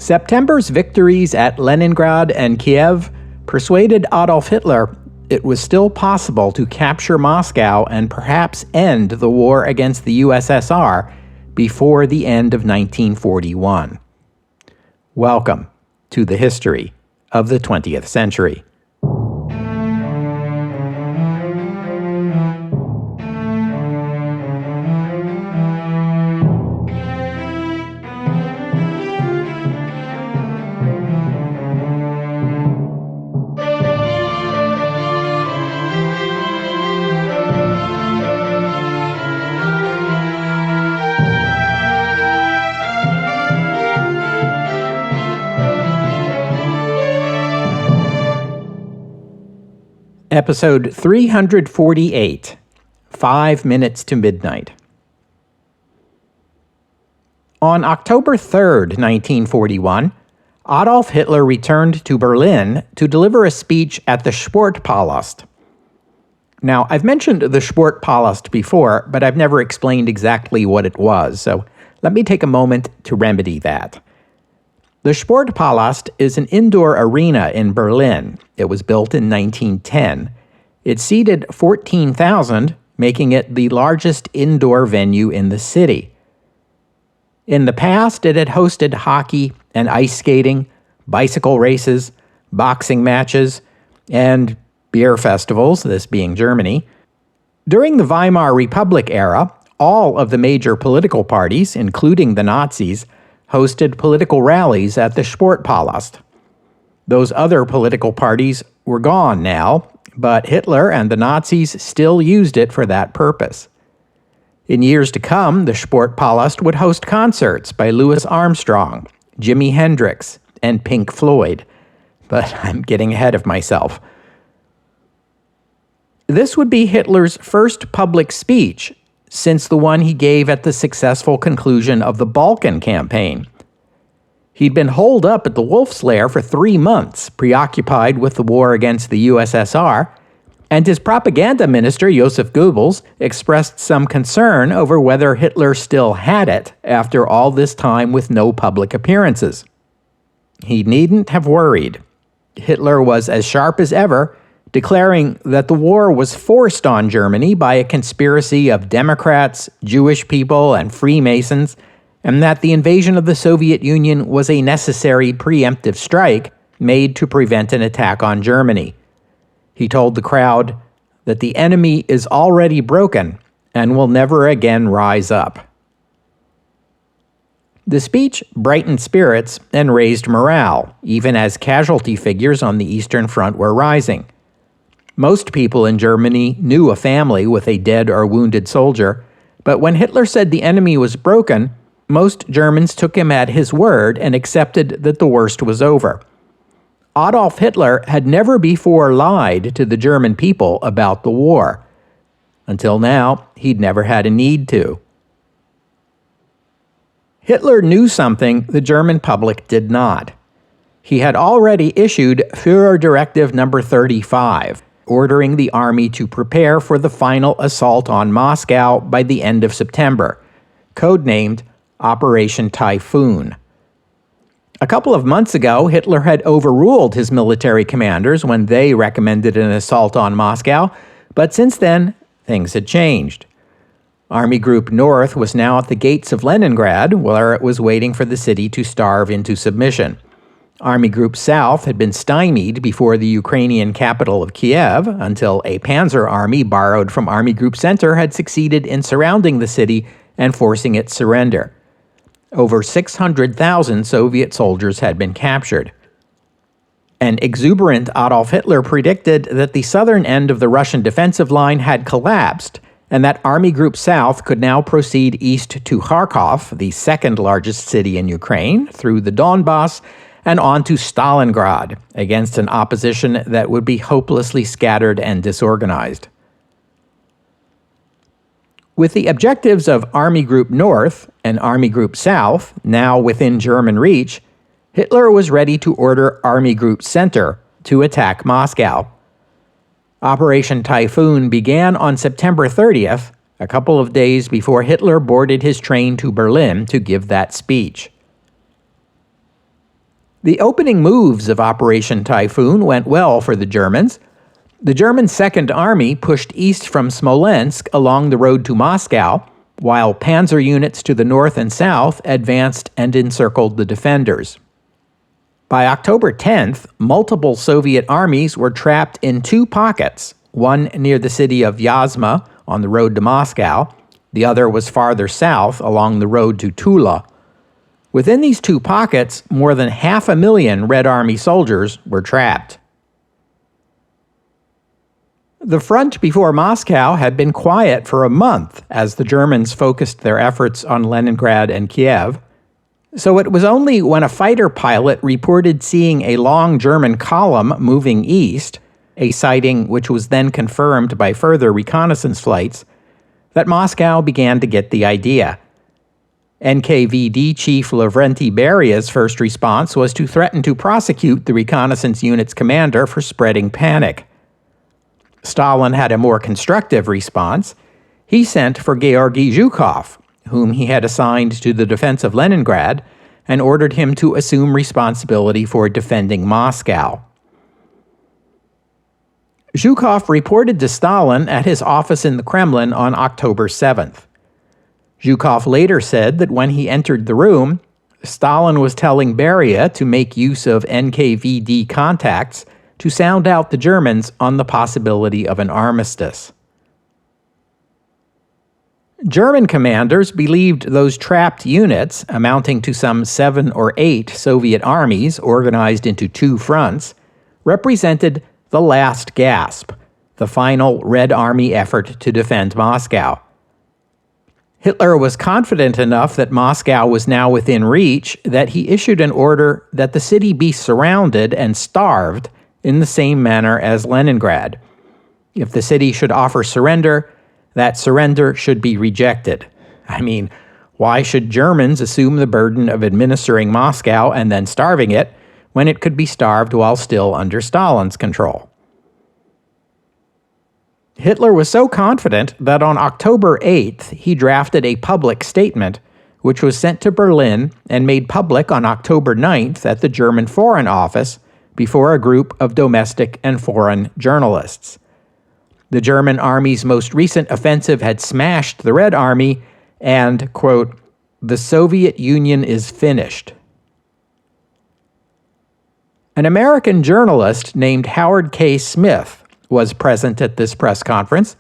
September's victories at Leningrad and Kiev persuaded Adolf Hitler it was still possible to capture Moscow and perhaps end the war against the USSR before the end of 1941. Welcome to the history of the 20th century. Episode 348, 5 Minutes to Midnight. On October 3rd, 1941, Adolf Hitler returned to Berlin to deliver a speech at the Sportpalast. Now, I've mentioned the Sportpalast before, but I've never explained exactly what it was, so let me take a moment to remedy that. The Sportpalast is an indoor arena in Berlin. It was built in 1910. It seated 14,000, making it the largest indoor venue in the city. In the past, it had hosted hockey and ice skating, bicycle races, boxing matches, and beer festivals, this being Germany. During the Weimar Republic era, all of the major political parties, including the Nazis, hosted political rallies at the Sportpalast. Those other political parties were gone now, but Hitler and the Nazis still used it for that purpose. In years to come, the Sportpalast would host concerts by Louis Armstrong, Jimi Hendrix, and Pink Floyd. But I'm getting ahead of myself. This would be Hitler's first public speech since the one he gave at the successful conclusion of the Balkan campaign. He'd been holed up at the Wolf's Lair for 3 months, preoccupied with the war against the USSR, and his propaganda minister, Joseph Goebbels, expressed some concern over whether Hitler still had it after all this time with no public appearances. He needn't have worried. Hitler was as sharp as ever, declaring that the war was forced on Germany by a conspiracy of Democrats, Jewish people, and Freemasons, and that the invasion of the Soviet Union was a necessary preemptive strike made to prevent an attack on Germany. He told the crowd that the enemy is already broken and will never again rise up. The speech brightened spirits and raised morale, even as casualty figures on the Eastern Front were rising. Most people in Germany knew a family with a dead or wounded soldier, but when Hitler said the enemy was broken, most Germans took him at his word and accepted that the worst was over. Adolf Hitler had never before lied to the German people about the war. Until now, he'd never had a need to. Hitler knew something the German public did not. He had already issued Führer Directive No. 35, ordering the army to prepare for the final assault on Moscow by the end of September, codenamed Operation Typhoon. A couple of months ago, Hitler had overruled his military commanders when they recommended an assault on Moscow, but since then, things had changed. Army Group North was now at the gates of Leningrad, where it was waiting for the city to starve into submission. Army Group South had been stymied before the Ukrainian capital of Kiev until a panzer army borrowed from Army Group Center had succeeded in surrounding the city and forcing its surrender. Over 600,000 Soviet soldiers had been captured. An exuberant Adolf Hitler predicted that the southern end of the Russian defensive line had collapsed and that Army Group South could now proceed east to Kharkov, the second largest city in Ukraine, through the Donbass, and on to Stalingrad, against an opposition that would be hopelessly scattered and disorganized. With the objectives of Army Group North and Army Group South now within German reach, Hitler was ready to order Army Group Center to attack Moscow. Operation Typhoon began on September 30th, a couple of days before Hitler boarded his train to Berlin to give that speech. The opening moves of Operation Typhoon went well for the Germans. The German Second Army pushed east from Smolensk along the road to Moscow, while panzer units to the north and south advanced and encircled the defenders. By October 10th, multiple Soviet armies were trapped in two pockets, one near the city of Vyazma on the road to Moscow, the other was farther south along the road to Tula. Within these two pockets, more than 500,000 Red Army soldiers were trapped. The front before Moscow had been quiet for a month as the Germans focused their efforts on Leningrad and Kiev. So it was only when a fighter pilot reported seeing a long German column moving east, a sighting which was then confirmed by further reconnaissance flights, that Moscow began to get the idea. NKVD Chief Lavrenti Beria's first response was to threaten to prosecute the reconnaissance unit's commander for spreading panic. Stalin had a more constructive response. He sent for Georgy Zhukov, whom he had assigned to the defense of Leningrad, and ordered him to assume responsibility for defending Moscow. Zhukov reported to Stalin at his office in the Kremlin on October 7th. Zhukov later said that when he entered the room, Stalin was telling Beria to make use of NKVD contacts to sound out the Germans on the possibility of an armistice. German commanders believed those trapped units, amounting to some 7 or 8 Soviet armies organized into two fronts, represented the last gasp, the final Red Army effort to defend Moscow. Hitler was confident enough that Moscow was now within reach that he issued an order that the city be surrounded and starved in the same manner as Leningrad. If the city should offer surrender, that surrender should be rejected. I mean, why should Germans assume the burden of administering Moscow and then starving it when it could be starved while still under Stalin's control? Hitler was so confident that on October 8th, he drafted a public statement, which was sent to Berlin and made public on October 9th at the German Foreign Office before a group of domestic and foreign journalists. The German army's most recent offensive had smashed the Red Army and, quote, "the Soviet Union is finished." An American journalist named Howard K. Smith was present at this press conference.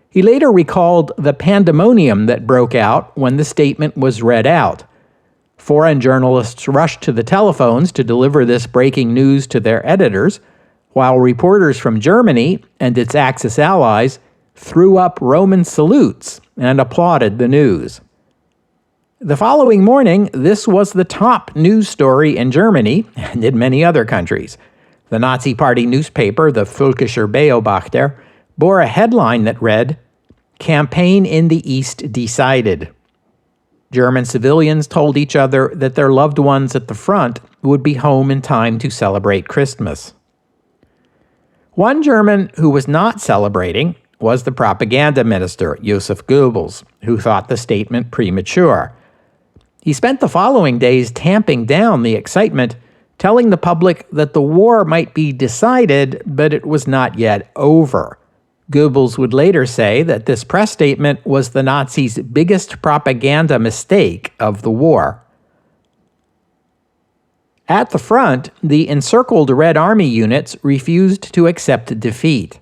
He later recalled the pandemonium that broke out when the statement was read out. Foreign journalists rushed to the telephones to deliver this breaking news to their editors, while reporters from Germany and its Axis allies threw up Roman salutes and applauded the news. The following morning, this was the top news story in Germany and in many other countries. The Nazi Party newspaper, the Völkischer Beobachter, bore a headline that read, "Campaign in the East decided." German civilians told each other that their loved ones at the front would be home in time to celebrate Christmas. One German who was not celebrating was the propaganda minister, Joseph Goebbels, who thought the statement premature. He spent the following days tamping down the excitement, telling the public that the war might be decided, but it was not yet over. Goebbels would later say that this press statement was the Nazis' biggest propaganda mistake of the war. At the front, the encircled Red Army units refused to accept defeat.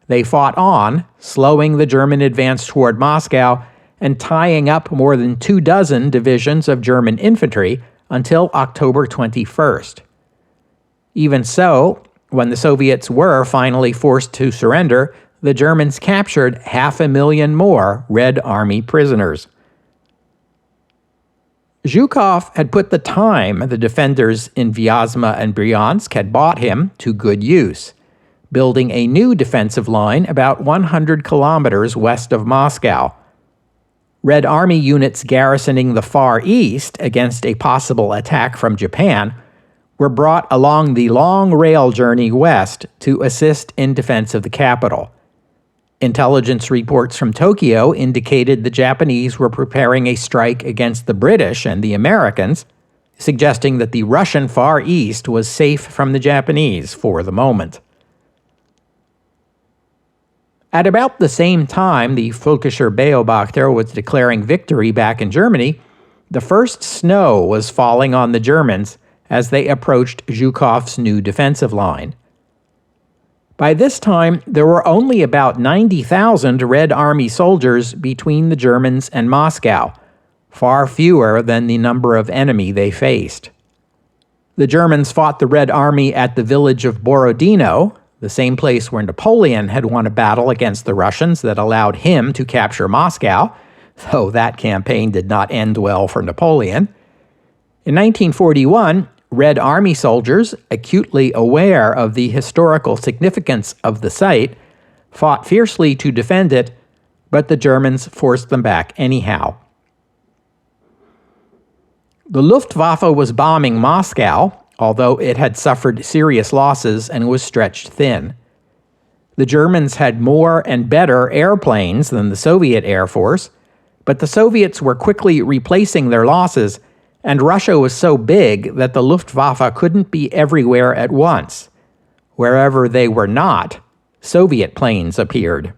They fought on, slowing the German advance toward Moscow and tying up more than 24 divisions of German infantry until October 21st. Even so, when the Soviets were finally forced to surrender, the Germans captured 500,000 more Red Army prisoners. Zhukov had put the time the defenders in Vyazma and Bryansk had bought him to good use, building a new defensive line about 100 kilometers west of Moscow. Red Army units garrisoning the Far East against a possible attack from Japan were brought along the long rail journey west to assist in defense of the capital. Intelligence reports from Tokyo indicated the Japanese were preparing a strike against the British and the Americans. suggesting that the Russian Far East was safe from the Japanese for the moment. At about the same time the Völkischer Beobachter was declaring victory back in Germany, the first snow was falling on the Germans as they approached Zhukov's new defensive line. By this time, there were only about 90,000 Red Army soldiers between the Germans and Moscow, far fewer than the number of enemy they faced. The Germans fought the Red Army at the village of Borodino, the same place where Napoleon had won a battle against the Russians that allowed him to capture Moscow, though that campaign did not end well for Napoleon. In 1941, Red Army soldiers, acutely aware of the historical significance of the site, fought fiercely to defend it, but the Germans forced them back anyhow. The Luftwaffe was bombing Moscow, although it had suffered serious losses and was stretched thin. The Germans had more and better airplanes than the Soviet Air Force, but the Soviets were quickly replacing their losses, and Russia was so big that the Luftwaffe couldn't be everywhere at once. Wherever they were not, Soviet planes appeared.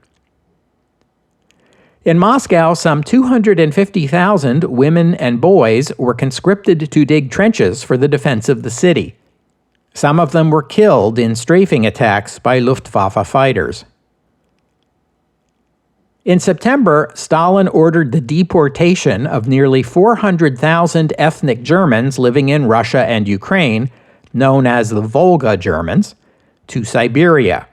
In Moscow, some 250,000 women and boys were conscripted to dig trenches for the defense of the city. Some of them were killed in strafing attacks by Luftwaffe fighters. In September, Stalin ordered the deportation of nearly 400,000 ethnic Germans living in Russia and Ukraine, known as the Volga Germans, to Siberia.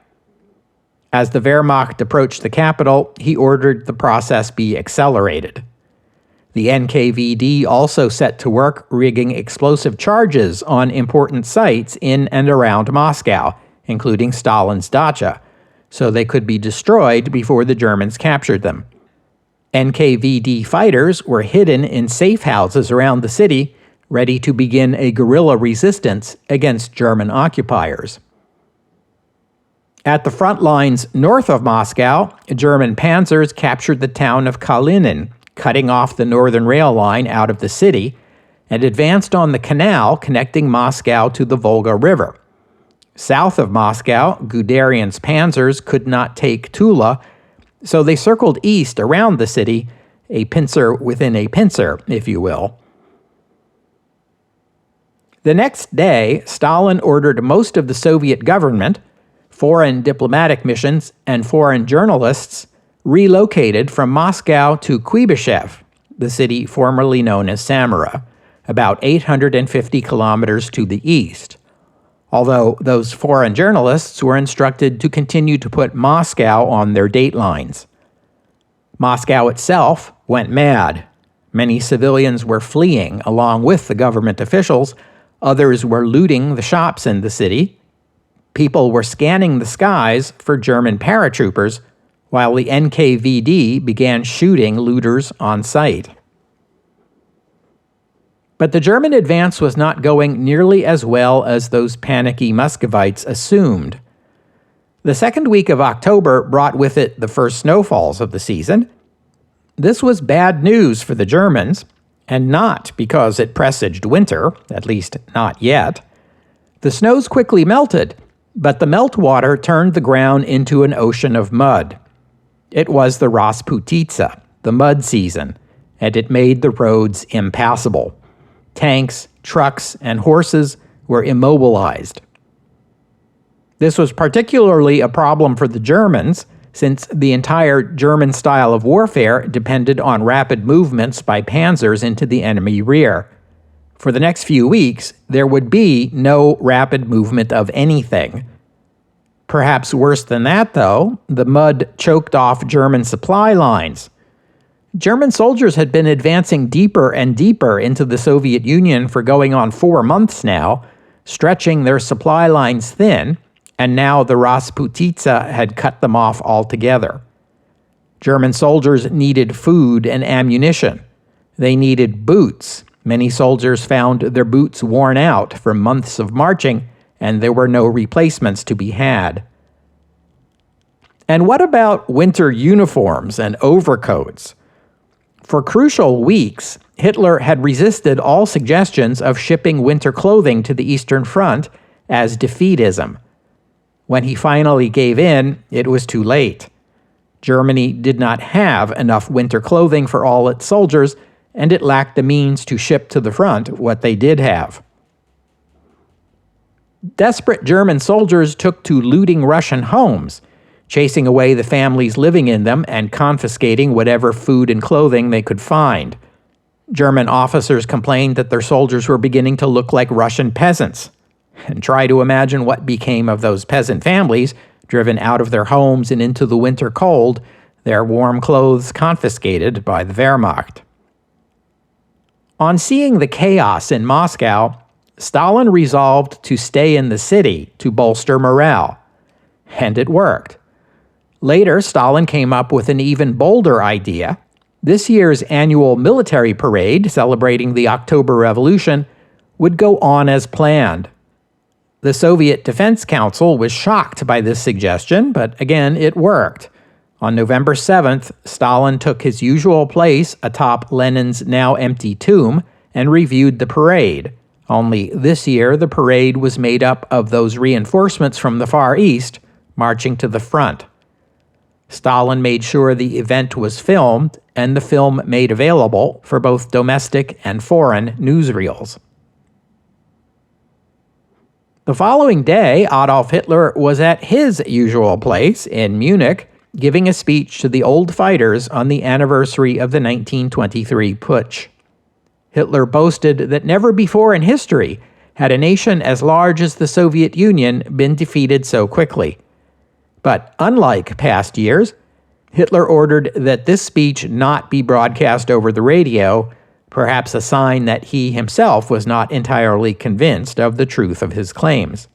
As the Wehrmacht approached the capital, he ordered the process be accelerated. The NKVD also set to work rigging explosive charges on important sites in and around Moscow, including Stalin's dacha, so they could be destroyed before the Germans captured them. NKVD fighters were hidden in safe houses around the city, ready to begin a guerrilla resistance against German occupiers. At the front lines north of Moscow, German panzers captured the town of Kalinin, cutting off the northern rail line out of the city, and advanced on the canal connecting Moscow to the Volga River. South of Moscow, Guderian's panzers could not take Tula, so they circled east around the city, a pincer within a pincer, if you will. The next day, Stalin ordered most of the Soviet government, foreign diplomatic missions, and foreign journalists relocated from Moscow to Kuibyshev, the city formerly known as Samara, about 850 kilometers to the east, although those foreign journalists were instructed to continue to put Moscow on their datelines. Moscow itself went mad. Many civilians were fleeing along with the government officials. Others were looting the shops in the city. People were scanning the skies for German paratroopers, while the NKVD began shooting looters on sight. But the German advance was not going nearly as well as those panicky Muscovites assumed. The second week of October brought with it the first snowfalls of the season. This was bad news for the Germans, and not because it presaged winter, at least not yet. The snows quickly melted, but the meltwater turned the ground into an ocean of mud. It was the rasputitsa, the mud season, and it made the roads impassable. Tanks, trucks, and horses were immobilized. This was particularly a problem for the Germans, since the entire German style of warfare depended on rapid movements by panzers into the enemy rear. For the next few weeks, there would be no rapid movement of anything. Perhaps worse than that, though, the mud choked off German supply lines. German soldiers had been advancing deeper and deeper into the Soviet Union for going on 4 months now, stretching their supply lines thin, and now the rasputitsa had cut them off altogether. German soldiers needed food and ammunition. They needed boots. Many soldiers found their boots worn out from months of marching, and there were no replacements to be had. And what about winter uniforms and overcoats? For crucial weeks, Hitler had resisted all suggestions of shipping winter clothing to the Eastern Front as defeatism. When he finally gave in, it was too late. Germany did not have enough winter clothing for all its soldiers, and it lacked the means to ship to the front what they did have. Desperate German soldiers took to looting Russian homes, chasing away the families living in them and confiscating whatever food and clothing they could find. German officers complained that their soldiers were beginning to look like Russian peasants. And try to imagine what became of those peasant families driven out of their homes and into the winter cold, their warm clothes confiscated by the Wehrmacht. On seeing the chaos in Moscow, Stalin resolved to stay in the city to bolster morale. And it worked. Later, Stalin came up with an even bolder idea. This year's annual military parade celebrating the October Revolution would go on as planned. The Soviet Defense Council was shocked by this suggestion, but again, it worked. On November 7th, Stalin took his usual place atop Lenin's now empty tomb and reviewed the parade. Only this year, the parade was made up of those reinforcements from the Far East marching to the front. Stalin made sure the event was filmed, and the film made available for both domestic and foreign newsreels. The following day, Adolf Hitler was at his usual place in Munich, giving a speech to the old fighters on the anniversary of the 1923 putsch. Hitler boasted that never before in history had a nation as large as the Soviet Union been defeated so quickly. But unlike past years, Hitler ordered that this speech not be broadcast over the radio, perhaps a sign that he himself was not entirely convinced of the truth of his claims.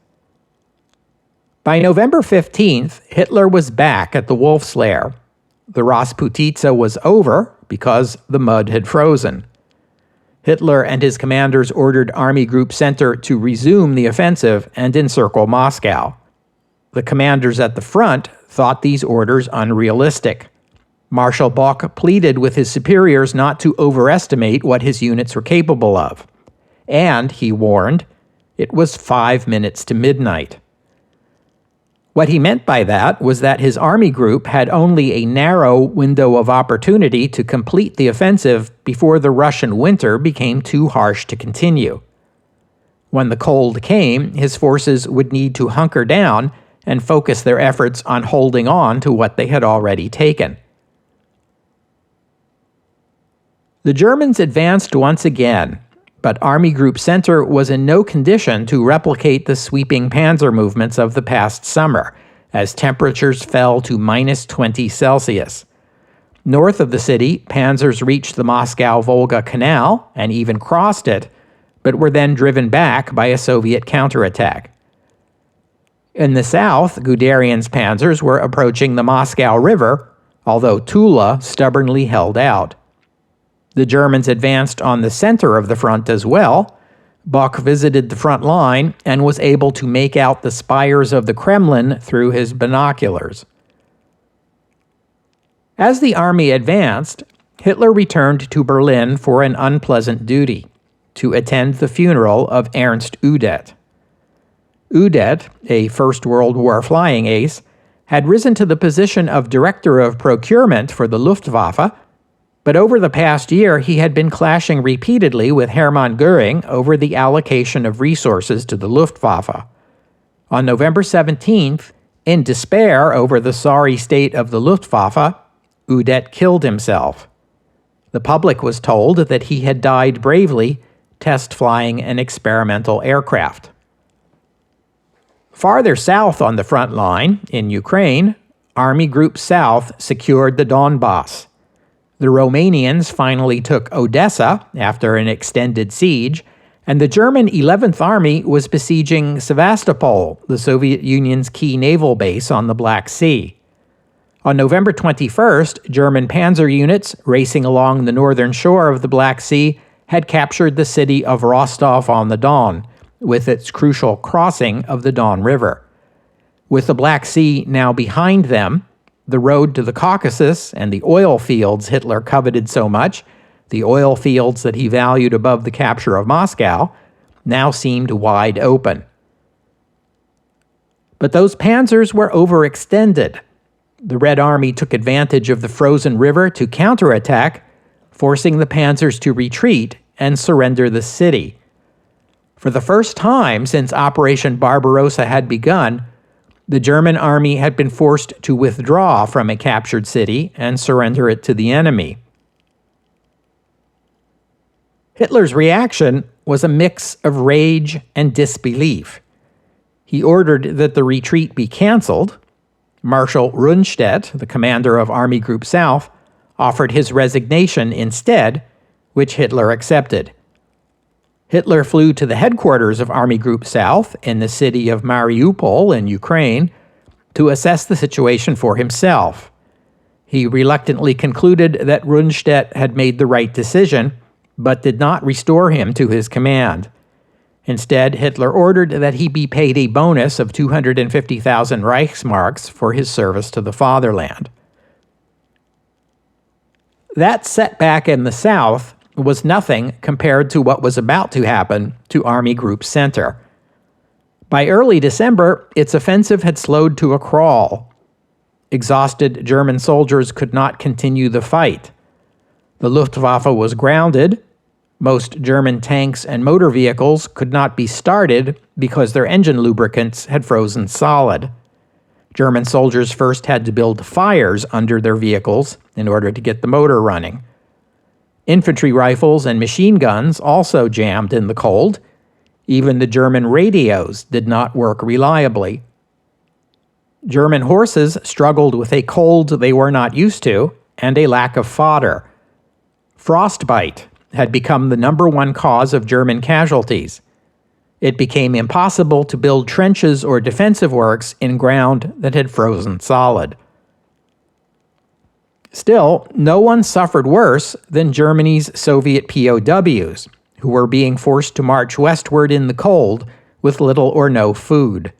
By November 15th, Hitler was back at the Wolf's Lair. The rasputitsa was over because the mud had frozen. Hitler and his commanders ordered Army Group Center to resume the offensive and encircle Moscow. The commanders at the front thought these orders unrealistic. Marshal Bock pleaded with his superiors not to overestimate what his units were capable of. And, he warned, it was 5 minutes to midnight. What he meant by that was that his army group had only a narrow window of opportunity to complete the offensive before the Russian winter became too harsh to continue. When the cold came, his forces would need to hunker down and focus their efforts on holding on to what they had already taken. The Germans advanced once again, but Army Group Center was in no condition to replicate the sweeping panzer movements of the past summer, as temperatures fell to -20 Celsius. North of the city, panzers reached the Moscow-Volga Canal and even crossed it, but were then driven back by a Soviet counterattack. In the south, Guderian's panzers were approaching the Moscow River, although Tula stubbornly held out. The Germans advanced on the center of the front as well. Bock visited the front line and was able to make out the spires of the Kremlin through his binoculars. As the army advanced, Hitler returned to Berlin for an unpleasant duty, to attend the funeral of Ernst Udet. Udet, a First World War flying ace, had risen to the position of Director of Procurement for the Luftwaffe, but over the past year he had been clashing repeatedly with Hermann Göring over the allocation of resources to the Luftwaffe. On November 17th, in despair over the sorry state of the Luftwaffe, Udet killed himself. The public was told that he had died bravely, test flying an experimental aircraft. Farther south on the front line, in Ukraine, Army Group South secured the Donbass. The Romanians finally took Odessa after an extended siege, and the German 11th Army was besieging Sevastopol, the Soviet Union's key naval base on the Black Sea. On November 21st, German panzer units racing along the northern shore of the Black Sea had captured the city of Rostov-on-the-Don, with its crucial crossing of the Don River. With the Black Sea now behind them, the road to the Caucasus and the oil fields Hitler coveted so much, The oil fields that he valued above the capture of Moscow now seemed wide open. But those panzers were overextended. The Red Army took advantage of the frozen river to counterattack, forcing the panzers to retreat and surrender the city. For the first time since Operation Barbarossa had begun, the German army had been forced to withdraw from a captured city and surrender it to the enemy. Hitler's reaction was a mix of rage and disbelief. He ordered that the retreat be canceled. Marshal Rundstedt, the commander of Army Group South, offered his resignation instead, which Hitler accepted. Hitler flew to the headquarters of Army Group South in the city of Mariupol in Ukraine to assess the situation for himself. He reluctantly concluded that Rundstedt had made the right decision, but did not restore him to his command. Instead, Hitler ordered that he be paid a bonus of 250,000 Reichsmarks for his service to the fatherland. That setback in the South was nothing compared to what was about to happen to Army Group Center. By early December, its offensive had slowed to a crawl. Exhausted German soldiers could not continue the fight. The Luftwaffe was grounded. Most German tanks and motor vehicles could not be started because their engine lubricants had frozen solid. German soldiers first had to build fires under their vehicles in order to get the motor running. Infantry rifles and machine guns also jammed in the cold. Even the German radios did not work reliably. German horses struggled with a cold they were not used to and a lack of fodder. Frostbite had become the #1 cause of German casualties. It became impossible to build trenches or defensive works in ground that had frozen solid. Still, no one suffered worse than Germany's Soviet POWs, who were being forced to march westward in the cold with little or no food.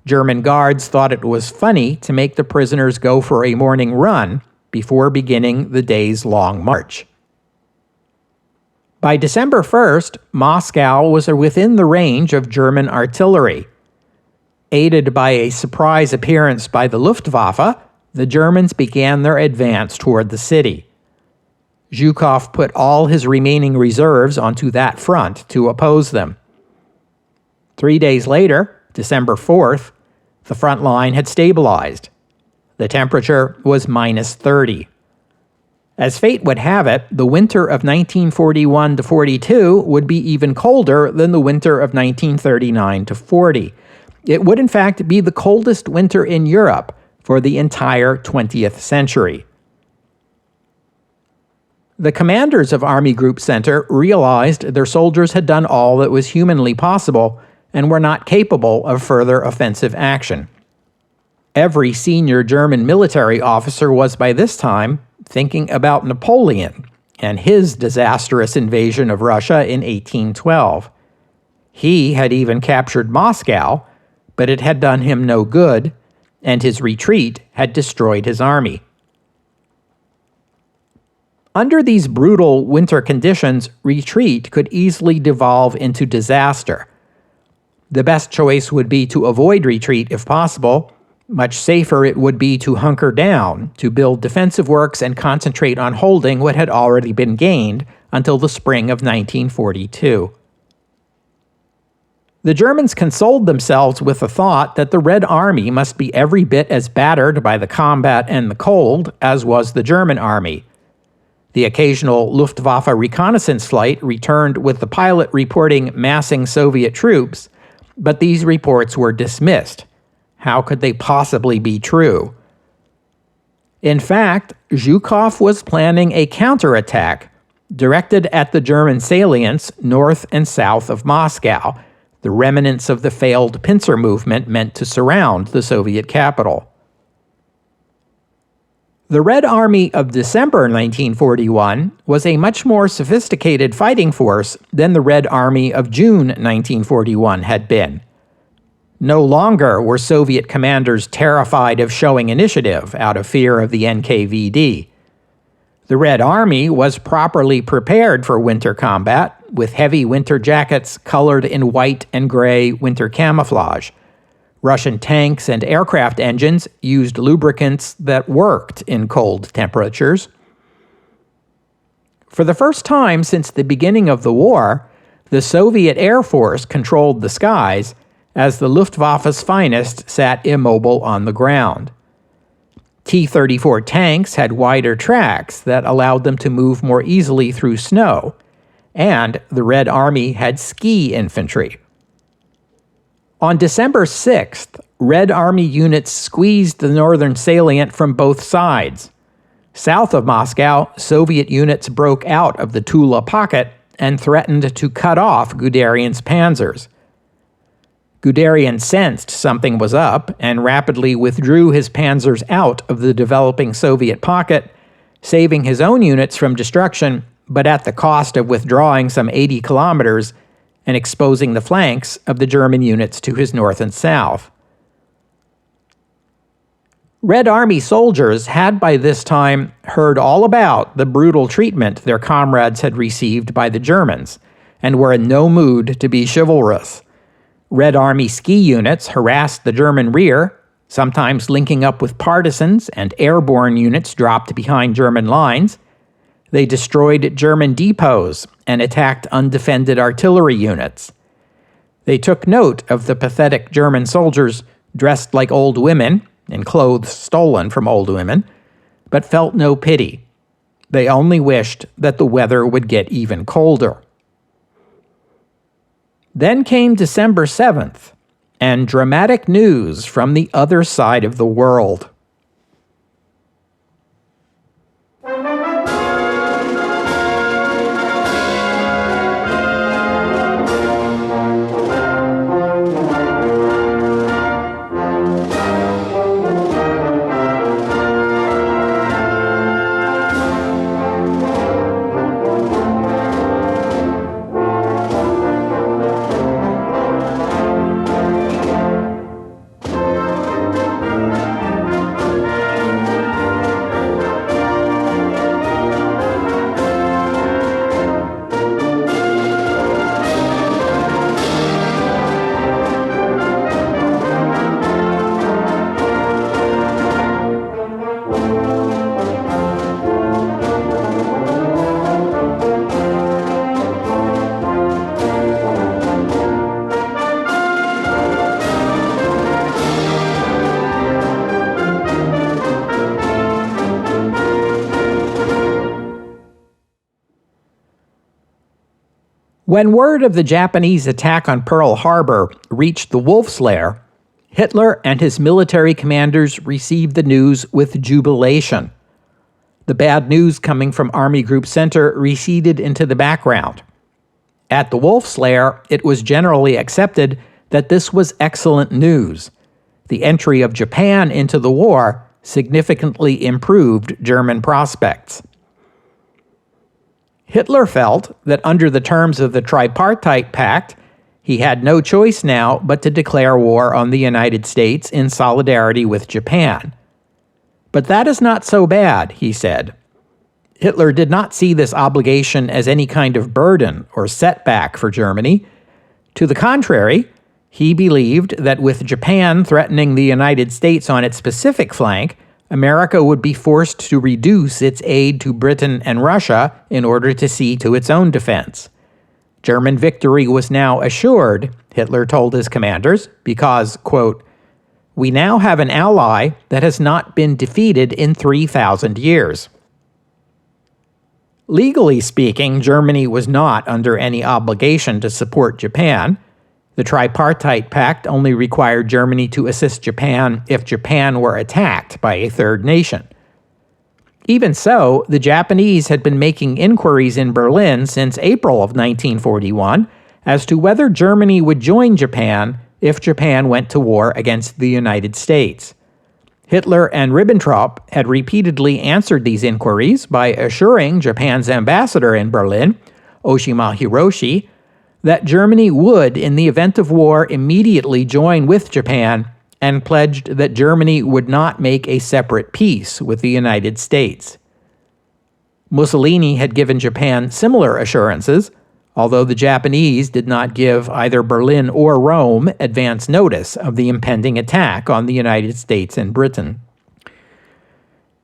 German guards thought it was funny to make the prisoners go for a morning run before beginning the day's long march. By December 1st, Moscow was within the range of German artillery. Aided by a surprise appearance by the Luftwaffe, the Germans began their advance toward the city. Zhukov put all his remaining reserves onto that front to oppose them. 3 days later, December 4th, the front line had stabilized. The temperature was -30. As fate would have it, the winter of 1941-42 would be even colder than the winter of 1939-40. It would in fact be the coldest winter in Europe for the entire 20th century. The commanders of Army Group Center realized their soldiers had done all that was humanly possible and were not capable of further offensive action. Every senior German military officer was by this time thinking about Napoleon and his disastrous invasion of Russia in 1812. He had even captured Moscow, but it had done him no good, and his retreat had destroyed his army. Under these brutal winter conditions, retreat could easily devolve into disaster. The best choice would be to avoid retreat if possible. Much safer it would be to hunker down, to build defensive works and concentrate on holding what had already been gained until the spring of 1942. The Germans consoled themselves with the thought that the Red Army must be every bit as battered by the combat and the cold as was the German army. The occasional Luftwaffe reconnaissance flight returned with the pilot reporting massing Soviet troops, but these reports were dismissed. How could they possibly be true? In fact, Zhukov was planning a counterattack directed at the German salients north and south of Moscow, the remnants of the failed pincer movement meant to surround the Soviet capital. The Red Army of December 1941 was a much more sophisticated fighting force than the Red Army of June 1941 had been. No longer were Soviet commanders terrified of showing initiative out of fear of the NKVD. The Red Army was properly prepared for winter combat, with heavy winter jackets colored in white and gray winter camouflage. Russian tanks and aircraft engines used lubricants that worked in cold temperatures. For the first time since the beginning of the war, the Soviet Air Force controlled the skies as the Luftwaffe's finest sat immobile on the ground. T-34 tanks had wider tracks that allowed them to move more easily through snow, and the Red Army had ski infantry. On December 6th, Red Army units squeezed the northern salient from both sides. South of Moscow, Soviet units broke out of the Tula pocket and threatened to cut off Guderian's panzers. Guderian sensed something was up and rapidly withdrew his panzers out of the developing Soviet pocket, saving his own units from destruction, but at the cost of withdrawing some 80 kilometers and exposing the flanks of the German units to his north and south. Red Army soldiers had by this time heard all about the brutal treatment their comrades had received by the Germans, and were in no mood to be chivalrous. Red Army ski units harassed the German rear, sometimes linking up with partisans and airborne units dropped behind German lines. They destroyed German depots and attacked undefended artillery units. They took note of the pathetic German soldiers dressed like old women, in clothes stolen from old women, but felt no pity. They only wished that the weather would get even colder. Then came December 7th, and dramatic news from the other side of the world. When word of the Japanese attack on Pearl Harbor reached the Wolf's Lair, Hitler and his military commanders received the news with jubilation. The bad news coming from Army Group Center receded into the background. At the Wolf's Lair, it was generally accepted that this was excellent news. The entry of Japan into the war significantly improved German prospects. Hitler felt that under the terms of the Tripartite Pact, he had no choice now but to declare war on the United States in solidarity with Japan. But that is not so bad, he said. Hitler did not see this obligation as any kind of burden or setback for Germany. To the contrary, he believed that with Japan threatening the United States on its Pacific flank, America would be forced to reduce its aid to Britain and Russia in order to see to its own defense. German victory was now assured, Hitler told his commanders, because, quote, "We now have an ally that has not been defeated in 3,000 years." Legally speaking, Germany was not under any obligation to support Japan. The Tripartite Pact only required Germany to assist Japan if Japan were attacked by a third nation. Even so, the Japanese had been making inquiries in Berlin since April of 1941 as to whether Germany would join Japan if Japan went to war against the United States. Hitler and Ribbentrop had repeatedly answered these inquiries by assuring Japan's ambassador in Berlin, Oshima Hiroshi, that Germany would, in the event of war, immediately join with Japan, and pledged that Germany would not make a separate peace with the United States. Mussolini had given Japan similar assurances, although the Japanese did not give either Berlin or Rome advance notice of the impending attack on the United States and Britain.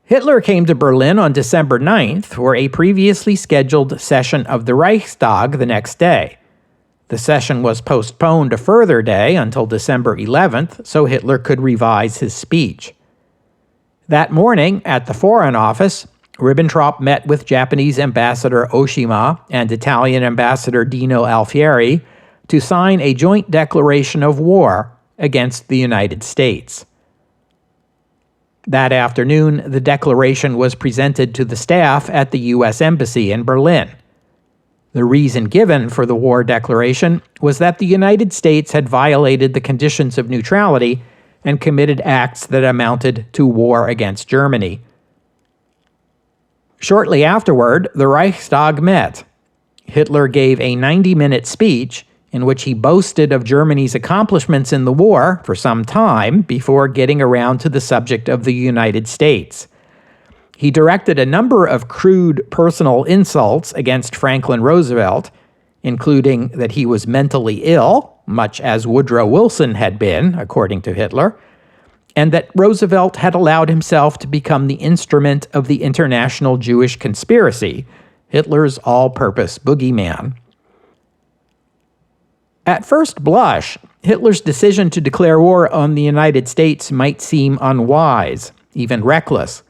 Hitler came to Berlin on December 9th for a previously scheduled session of the Reichstag the next day. The session was postponed a further day until December 11th so Hitler could revise his speech. That morning, at the Foreign Office, Ribbentrop met with Japanese Ambassador Oshima and Italian Ambassador Dino Alfieri to sign a joint declaration of war against the United States. That afternoon, the declaration was presented to the staff at the U.S. Embassy in Berlin. The reason given for the war declaration was that the United States had violated the conditions of neutrality and committed acts that amounted to war against Germany. Shortly afterward, the Reichstag met. Hitler gave a 90-minute speech in which he boasted of Germany's accomplishments in the war for some time before getting around to the subject of the United States. He directed a number of crude personal insults against Franklin Roosevelt, including that he was mentally ill, much as Woodrow Wilson had been, according to Hitler, and that Roosevelt had allowed himself to become the instrument of the international Jewish conspiracy, Hitler's all-purpose boogeyman. At first blush, Hitler's decision to declare war on the United States might seem unwise, even reckless.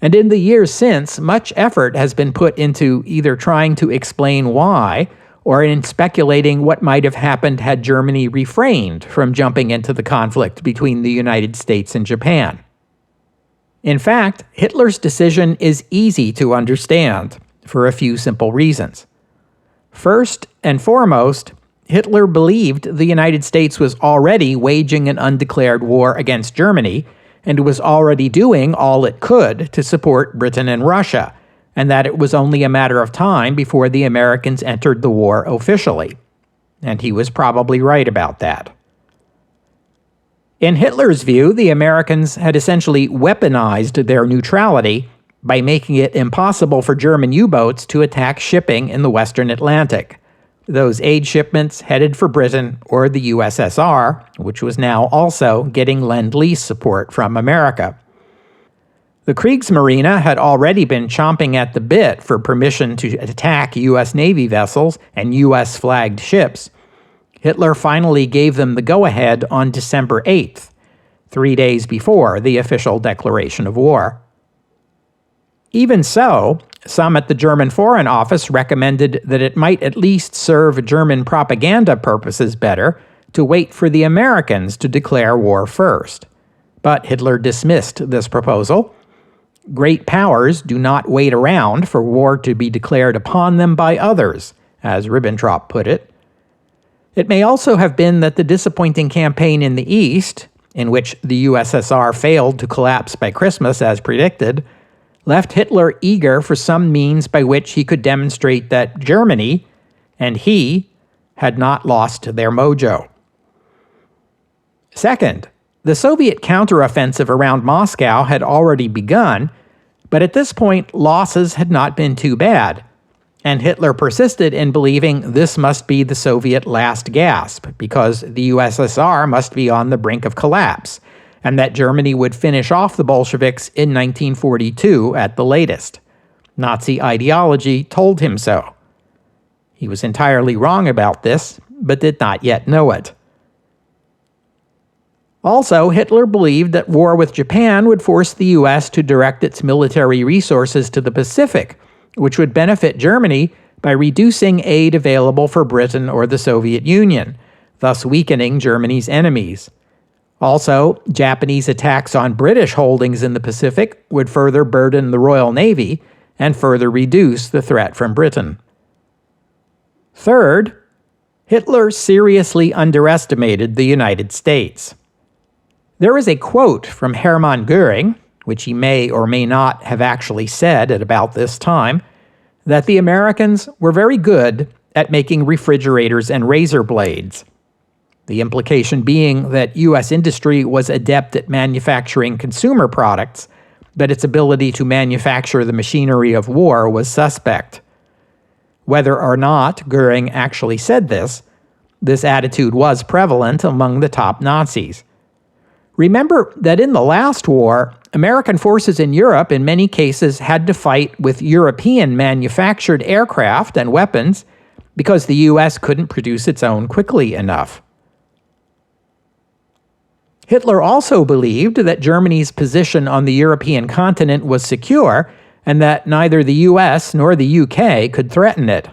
And in the years since, much effort has been put into either trying to explain why or in speculating what might have happened had Germany refrained from jumping into the conflict between the United States and Japan. In fact, Hitler's decision is easy to understand for a few simple reasons. First and foremost, Hitler believed the United States was already waging an undeclared war against Germany and was already doing all it could to support Britain and Russia, and that it was only a matter of time before the Americans entered the war officially. And he was probably right about that. In Hitler's view, the Americans had essentially weaponized their neutrality by making it impossible for German U-boats to attack shipping in the Western Atlantic. Those aid shipments headed for Britain or the USSR, which was now also getting Lend-Lease support from America. The Kriegsmarine had already been chomping at the bit for permission to attack U.S. Navy vessels and U.S.-flagged ships. Hitler finally gave them the go-ahead on December 8th, 3 days before the official declaration of war. Even so, some at the German Foreign Office recommended that it might at least serve German propaganda purposes better to wait for the Americans to declare war first. But Hitler dismissed this proposal. Great powers do not wait around for war to be declared upon them by others, as Ribbentrop put it. It may also have been that the disappointing campaign in the East, in which the USSR failed to collapse by Christmas as predicted, left Hitler eager for some means by which he could demonstrate that Germany, and he, had not lost their mojo. Second, the Soviet counteroffensive around Moscow had already begun, but at this point losses had not been too bad, and Hitler persisted in believing this must be the Soviet last gasp, because the USSR must be on the brink of collapse, and that Germany would finish off the Bolsheviks in 1942 at the latest. Nazi ideology told him so. He was entirely wrong about this, but did not yet know it. Also, Hitler believed that war with Japan would force the U.S. to direct its military resources to the Pacific, which would benefit Germany by reducing aid available for Britain or the Soviet Union, thus weakening Germany's enemies. Also, Japanese attacks on British holdings in the Pacific would further burden the Royal Navy and further reduce the threat from Britain. Third, Hitler seriously underestimated the United States. There is a quote from Hermann Göring, which he may or may not have actually said at about this time, that the Americans were very good at making refrigerators and razor blades. The implication being that U.S. industry was adept at manufacturing consumer products, but its ability to manufacture the machinery of war was suspect. Whether or not Goering actually said this attitude was prevalent among the top Nazis. Remember that in the last war, American forces in Europe in many cases had to fight with European-manufactured aircraft and weapons because the U.S. couldn't produce its own quickly enough. Hitler also believed that Germany's position on the European continent was secure and that neither the U.S. nor the U.K. could threaten it.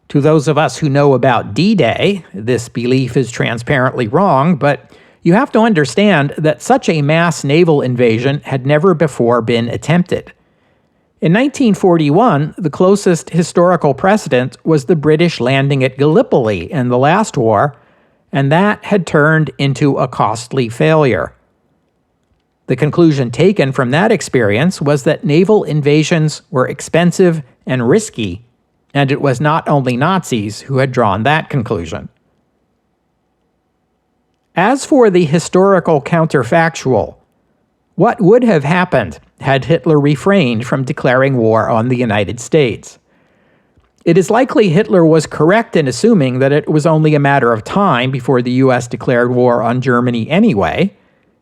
To those of us who know about D-Day, this belief is transparently wrong, but you have to understand that such a mass naval invasion had never before been attempted. In 1941, the closest historical precedent was the British landing at Gallipoli in the last war, and that had turned into a costly failure. The conclusion taken from that experience was that naval invasions were expensive and risky, and it was not only Nazis who had drawn that conclusion. As for the historical counterfactual, what would have happened had Hitler refrained from declaring war on the United States? It is likely Hitler was correct in assuming that it was only a matter of time before the U.S. declared war on Germany anyway.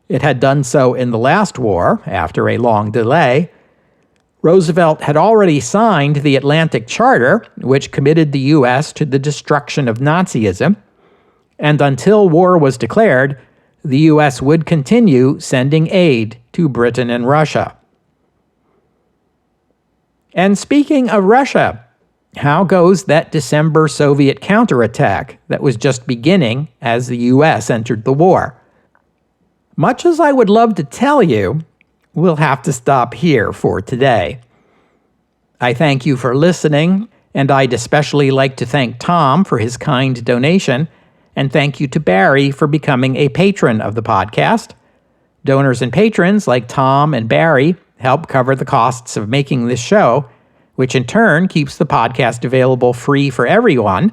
It had done so in the last war, after a long delay. Roosevelt had already signed the Atlantic Charter, which committed the U.S. to the destruction of Nazism, and until war was declared, the U.S. would continue sending aid to Britain and Russia. And speaking of Russia, how goes that December Soviet counterattack that was just beginning as the U.S. entered the war? Much as I would love to tell you, we'll have to stop here for today. I thank you for listening, and I'd especially like to thank Tom for his kind donation, and thank you to Barry for becoming a patron of the podcast. Donors and patrons like Tom and Barry help cover the costs of making this show, which in turn keeps the podcast available free for everyone.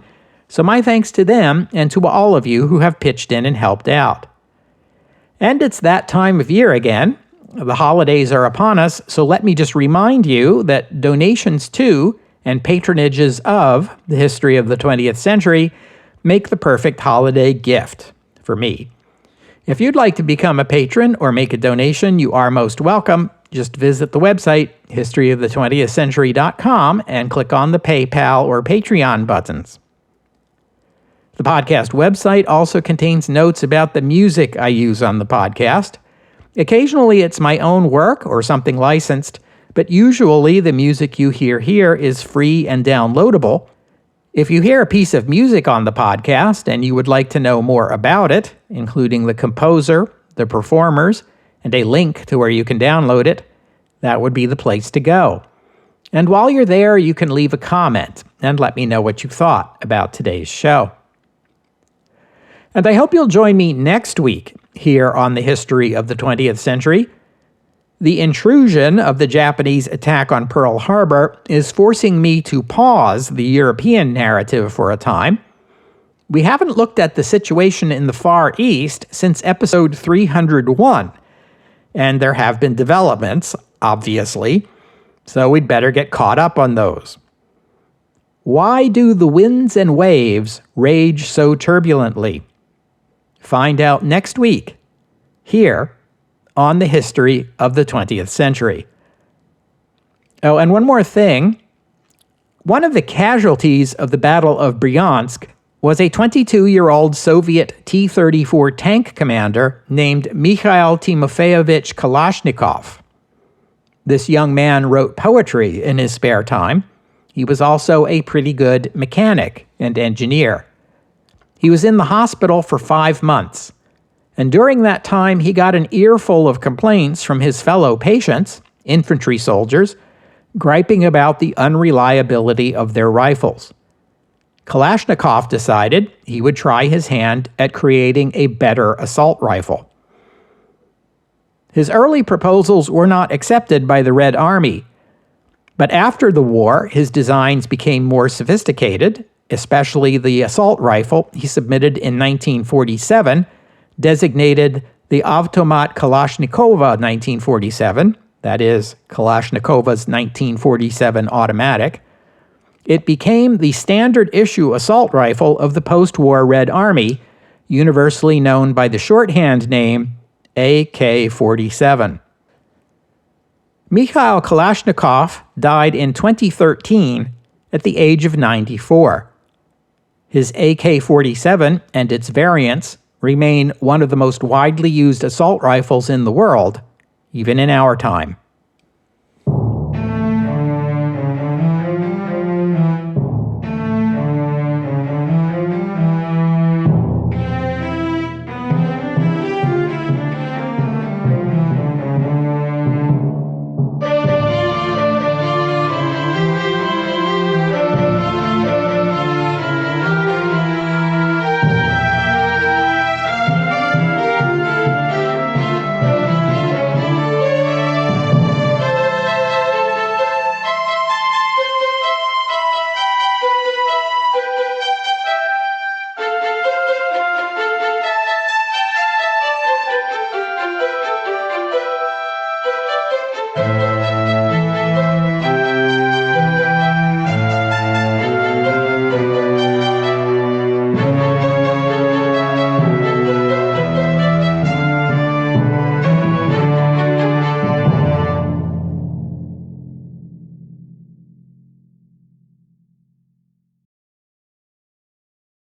So my thanks to them and to all of you who have pitched in and helped out. And it's that time of year again. The holidays are upon us, so let me just remind you that donations to and patronages of the history of the 20th century make the perfect holiday gift for me. If you'd like to become a patron or make a donation, you are most welcome. Just visit the website, historyofthe20thcentury.com, and click on the PayPal or Patreon buttons. The podcast website also contains notes about the music I use on the podcast. Occasionally it's my own work or something licensed, but usually the music you hear here is free and downloadable. If you hear a piece of music on the podcast and you would like to know more about it, including the composer, the performers, and a link to where you can download it, that would be the place to go. And while you're there, you can leave a comment and let me know what you thought about today's show. And I hope you'll join me next week here on the history of the 20th century. The intrusion of the Japanese attack on Pearl Harbor is forcing me to pause the European narrative for a time. We haven't looked at the situation in the Far East since episode 301, and there have been developments, obviously, so we'd better get caught up on those. Why do the winds and waves rage so turbulently? Find out next week, here on the history of the 20th century. Oh, and one more thing. One of the casualties of the Battle of Bryansk was a 22-year-old Soviet T-34 tank commander named Mikhail Timofeyevich Kalashnikov. This young man wrote poetry in his spare time. He was also a pretty good mechanic and engineer. He was in the hospital for 5 months. And during that time, he got an earful of complaints from his fellow patients, infantry soldiers, griping about the unreliability of their rifles. Kalashnikov decided he would try his hand at creating a better assault rifle. His early proposals were not accepted by the Red Army, but after the war, his designs became more sophisticated, especially the assault rifle he submitted in 1947, designated the Avtomat Kalashnikova 1947, that is, Kalashnikov's 1947 automatic, it became the standard issue assault rifle of the post-war Red Army, universally known by the shorthand name AK-47. Mikhail Kalashnikov died in 2013 at the age of 94. His AK-47 and its variants remain one of the most widely used assault rifles in the world, even in our time.